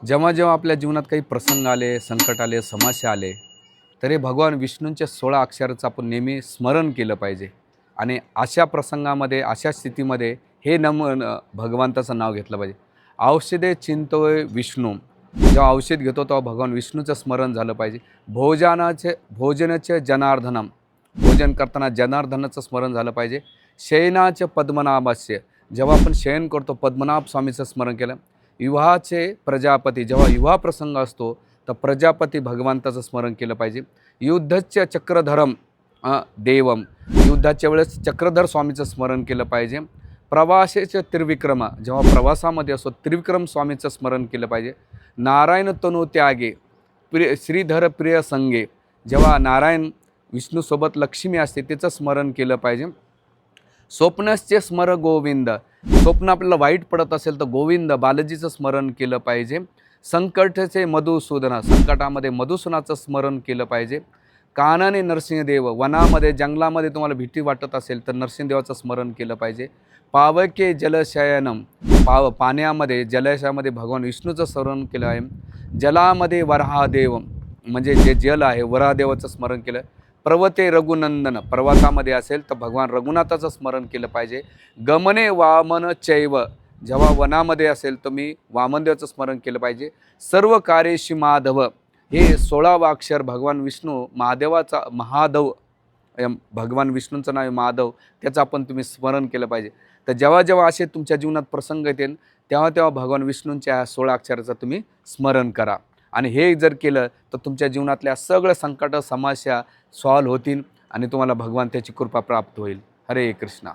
जेव्हा जेव्हा आपल्या जीवनात काही प्रसंग आले, संकट आले, समस्या आले, तर हे भगवान विष्णूंच्या 16 अक्षराचं आपण नेहमी स्मरण केलं पाहिजे. आणि अशा प्रसंगामध्ये, अशा स्थितीमध्ये हे भगवंताचं नाव घेतलं पाहिजे. औषधे चिंतोय विष्णू. जेव्हा औषध घेतो तेव्हा भगवान विष्णूचं स्मरण झालं पाहिजे. भोजनाचे जनार्दनम. भोजन करताना जनार्दनाचं स्मरण झालं पाहिजे. शयनाचे पद्मनाभास्य. जेव्हा आपण शयन करतो पद्मनाभ स्वामीचं स्मरण केलं. विवाहाचे प्रजापती. जेव्हा विवाह प्रसंग असतो तर प्रजापती भगवंताचं स्मरण केलं पाहिजे. युद्धस्य चक्रधरम देवम. युद्धाच्या वेळेस चक्रधर स्वामीचं स्मरण केलं पाहिजे. प्रवासेचे त्रिविक्रम. जेव्हा प्रवासामध्ये असतो त्रिविक्रम स्वामीचं स्मरण केलं पाहिजे. नारायण तनु त्यागे श्रीधर प्रिय संगे. जेव्हा नारायण विष्णूसोबत लक्ष्मी असते तिचं स्मरण केलं पाहिजे. स्वप्नस्य स्मर गोविंद. स्वप्न आपल्याला वाईट पडत असेल तर गोविंद बालाजीचं स्मरण केलं पाहिजे. संकटचे मधुसूदन. संकटामध्ये मधुसूदनाचं स्मरण केलं पाहिजे. कानने नरसिंहदेव. वनामध्ये जंगलामध्ये तुम्हाला भीती वाटत असेल तर नरसिंहदेवाचं स्मरण केलं पाहिजे. पावके जलशयनम. पाण्यामध्ये जलाशयामध्ये भगवान विष्णूचं स्मरण केलं आहे. जलामध्ये वराहदेव म्हणजे जे जल आहे वराहदेवाचं स्मरण केलं. पर्वते रघुनंदन. पर्वतामध्ये असेल तर भगवान रघुनाथाचं स्मरण केलं पाहिजे. गमने वामन चैव. जेव्हा वनामध्ये असेल तर मी वामनदेवाचं स्मरण केलं पाहिजे. सर्व कार्यशी माधव. हे 16वा अक्षर भगवान विष्णू महादेवाचा महादेव. भगवान विष्णूंचं नाव आहे महादेव. त्याचं आपण तुम्ही स्मरण केलं पाहिजे. तर जेव्हा जेव्हा असे तुमच्या जीवनात प्रसंग येतील तेव्हा तेव्हा भगवान विष्णूंच्या 16 अक्षराचं तुम्ही स्मरण करा. आणि हे जर केलं तर तुमच्या जीवनातल्या सगळ्या संकट समस्या सॉल्व्ह होतील आणि तुम्हाला भगवान त्याची कृपा प्राप्त होईल. हरे कृष्णा.